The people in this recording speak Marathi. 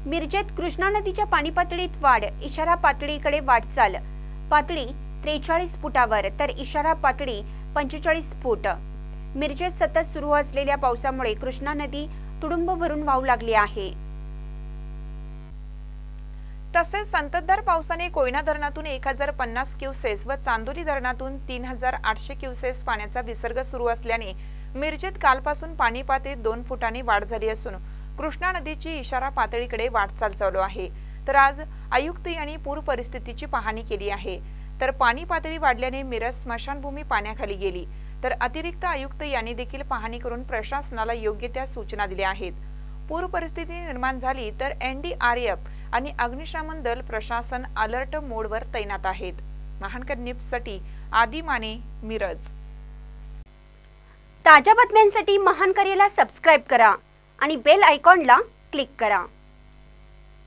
मिरजेत कृष्णा नदीच्या पाणी पातळीत वाढ, इशारा पातळीकडे वाटचाल। पातळी 43 फुटावर तर इशारा पातळी 45 फूट। मिरजेत सतत सुरू असलेल्या पावसामुळे कृष्णा नदी तुडुंब भरून वाहू लागली आहे। तसेच संततधार पावसाने कोयना धरणातून 1050 क्युसेस व चांदोली धरणातून 3800 क्युसेस पाण्याचा विसर्ग सुरू असल्याने मिरजेत कालपासून पाणी पातळीत 2 फुटांनी वाढ झाली असून कृष्णा नदीची इशारा पातळीकडे वाटचाल चालू आहे। तर आज आयुक्त यांनी पूर परिस्थितीची पाहणी केली आहे। तर पाणी पातळी वाढल्याने मिरज स्मशानभूमी पाण्याखाली गेली। तर अतिरिक्त आयुक्त यांनी देखील पाहणी करून प्रशासनाला योग्य त्या सूचना दिल्या आहेत। पूर परिस्थिती निर्माण झाली तर एनडीआरएफ आणि अग्निशमन दल प्रशासन अलर्ट मोडवर तैनात आहेत। महानकर न्यूजसाठी आदी माने, मिरज। ताज्या बातम्यांसाठी महानकरेला सबस्क्राइब करा आणि बेल आयकॉनला क्लिक करा।